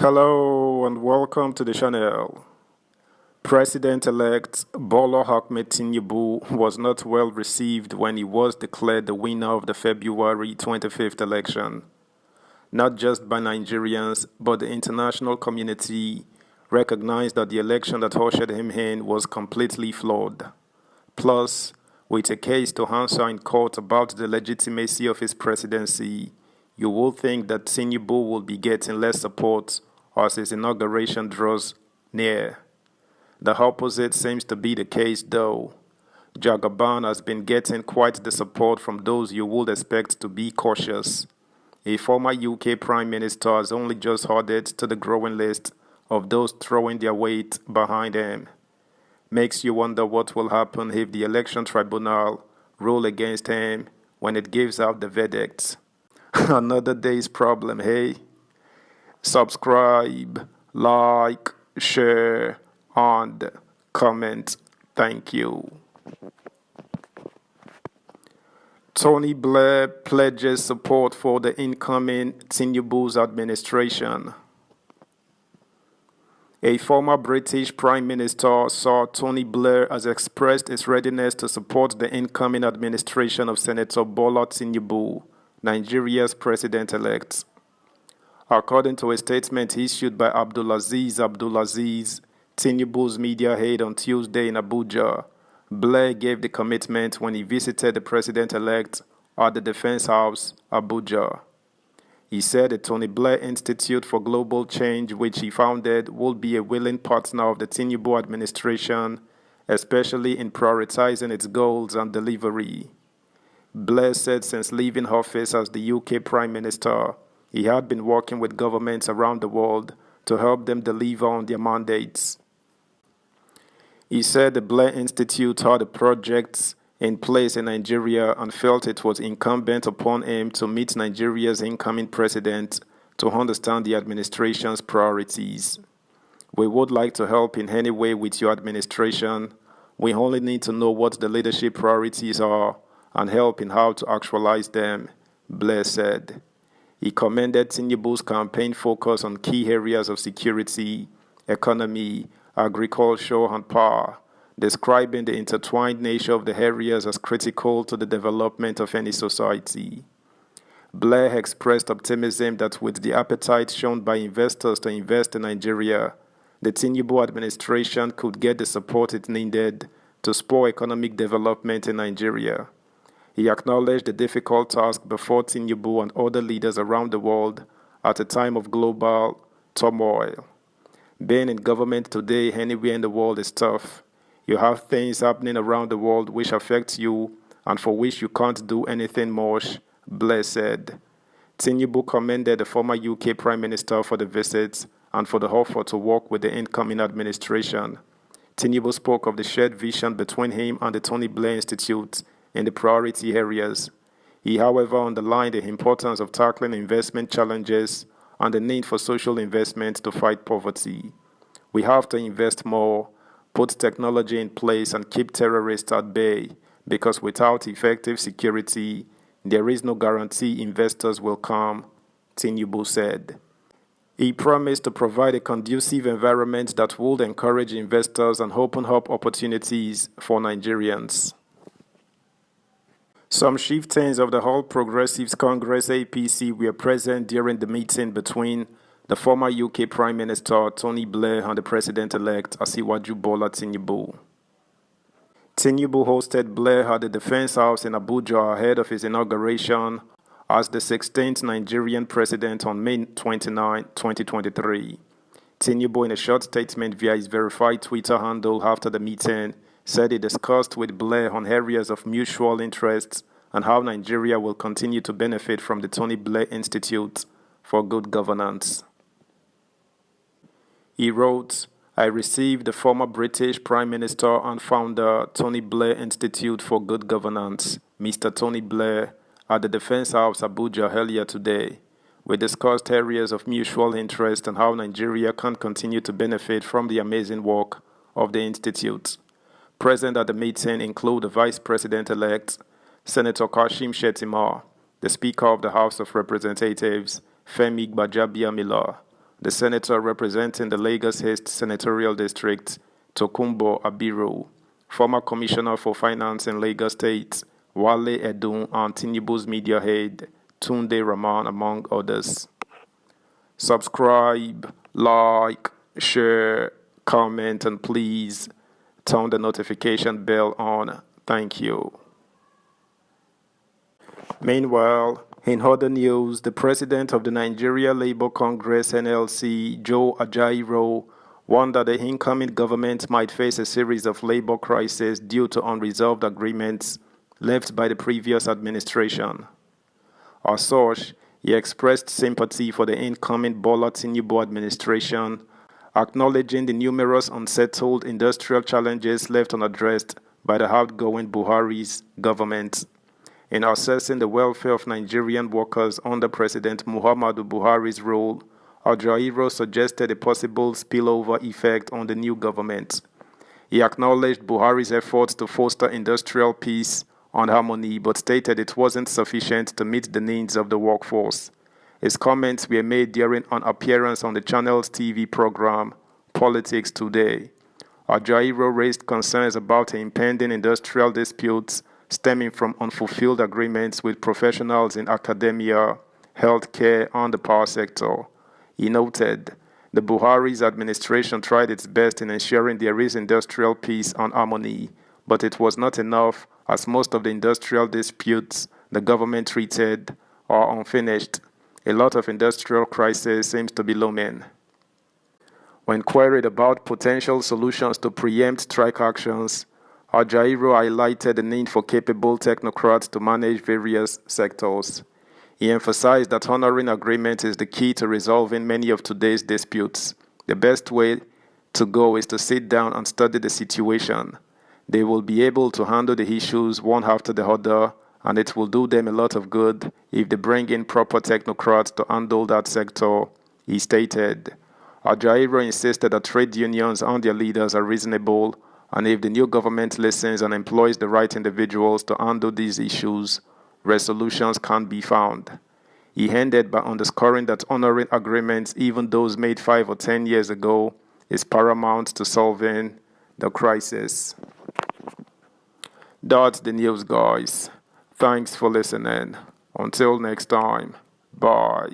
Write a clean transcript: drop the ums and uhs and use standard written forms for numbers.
Hello and welcome to the channel. President-elect Bola Ahmed Tinubu was not well received when he was declared the winner of the February 25th election. Not just by Nigerians, but the international community recognized that the election that ushered him in was completely flawed. Plus, with a case to answer in court about the legitimacy of his presidency, you will think that Tinubu will be getting less support as his inauguration draws near. The opposite seems to be the case though. Jagaban has been getting quite the support from those you would expect to be cautious. A former UK Prime Minister has only just added to the growing list of those throwing their weight behind him. Makes you wonder what will happen if the election tribunal rule against him when it gives out the verdicts. Another day's problem, hey? Subscribe, like, share, and comment. Thank you. Tony Blair pledges support for the incoming Tinubu's administration. A former British Prime Minister, Sir Tony Blair, has expressed his readiness to support the incoming administration of Senator Bola Tinubu, Nigeria's president-elect. According to a statement issued by Abdulaziz, Tinubu's media aide on Tuesday in Abuja, Blair gave the commitment when he visited the president-elect at the Defense House, Abuja. He said the Tony Blair Institute for Global Change, which he founded, will be a willing partner of the Tinubu administration, especially in prioritizing its goals and delivery. Blair said since leaving office as the UK Prime Minister, he had been working with governments around the world to help them deliver on their mandates. He said the Blair Institute had the projects in place in Nigeria and felt it was incumbent upon him to meet Nigeria's incoming president to understand the administration's priorities. We would like to help in any way with your administration. We only need to know what the leadership priorities are and help in how to actualize them, Blair said. He commended Tinubu's campaign focus on key areas of security, economy, agriculture, and power, describing the intertwined nature of the areas as critical to the development of any society. Blair expressed optimism that with the appetite shown by investors to invest in Nigeria, the Tinubu administration could get the support it needed to spur economic development in Nigeria. He acknowledged the difficult task before Tinubu and other leaders around the world at a time of global turmoil. Being in government today anywhere in the world is tough. You have things happening around the world which affect you and for which you can't do anything much, Blair said. Tinubu commended the former UK Prime Minister for the visit and for the offer to work with the incoming administration. Tinubu spoke of the shared vision between him and the Tony Blair Institute in the priority areas. He, however, underlined the importance of tackling investment challenges and the need for social investment to fight poverty. We have to invest more, put technology in place, and keep terrorists at bay, because without effective security, there is no guarantee investors will come, Tinubu said. He promised to provide a conducive environment that would encourage investors and open up opportunities for Nigerians. Some chieftains of the All Progressives Congress APC were present during the meeting between the former UK Prime Minister Tony Blair and the President-elect Asiwaju Bola Tinubu. Tinubu hosted Blair at the Defense House in Abuja ahead of his inauguration as the 16th Nigerian president on May 29, 2023. Tinubu, in a short statement via his verified Twitter handle after the meeting, said he discussed with Blair on areas of mutual interest and how Nigeria will continue to benefit from the Tony Blair Institute for Good Governance. He wrote, I received the former British Prime Minister and founder Tony Blair Institute for Good Governance, Mr. Tony Blair, at the Defense House, Abuja earlier today. We discussed areas of mutual interest and how Nigeria can continue to benefit from the amazing work of the Institute. Present at the meeting include the Vice President-elect, Senator Kashim Shettima, the Speaker of the House of Representatives, Femi Gbajabiamila, the senator representing the Lagos East Senatorial District, Tokunbo Abiru, former Commissioner for Finance in Lagos State, Wale Edun, and Tinubu's media head, Tunde Rahman, among others. Subscribe, like, share, comment, and please turn the notification bell on. Thank you. Meanwhile, in other news, the president of the Nigeria Labour Congress (NLC), Joe Ajaero, warned that the incoming government might face a series of labor crises due to unresolved agreements left by the previous administration. As such, he expressed sympathy for the incoming Bola Tinubu administration, acknowledging the numerous unsettled industrial challenges left unaddressed by the outgoing Buhari's government. In assessing the welfare of Nigerian workers under President Muhammadu Buhari's rule, Ajaero suggested a possible spillover effect on the new government. He acknowledged Buhari's efforts to foster industrial peace and harmony, but stated it wasn't sufficient to meet the needs of the workforce. His comments were made during an appearance on the channel's TV program, Politics Today. Ajaero raised concerns about impending industrial disputes stemming from unfulfilled agreements with professionals in academia, healthcare, and the power sector. He noted, the Buhari's administration tried its best in ensuring there is industrial peace and harmony, but it was not enough as most of the industrial disputes the government treated are unfinished. A lot of industrial crisis seems to be looming. When queried about potential solutions to preempt strike actions, Ajaero highlighted the need for capable technocrats to manage various sectors. He emphasized that honoring agreement is the key to resolving many of today's disputes. The best way to go is to sit down and study the situation. They will be able to handle the issues one after the other, and it will do them a lot of good if they bring in proper technocrats to handle that sector, he stated. Ajaero insisted that trade unions and their leaders are reasonable, and if the new government listens and employs the right individuals to handle these issues, resolutions can be found. He ended by underscoring that honoring agreements, even those made 5 or 10 years ago, is paramount to solving the crisis. That's the news, guys. Thanks for listening. Until next time, bye.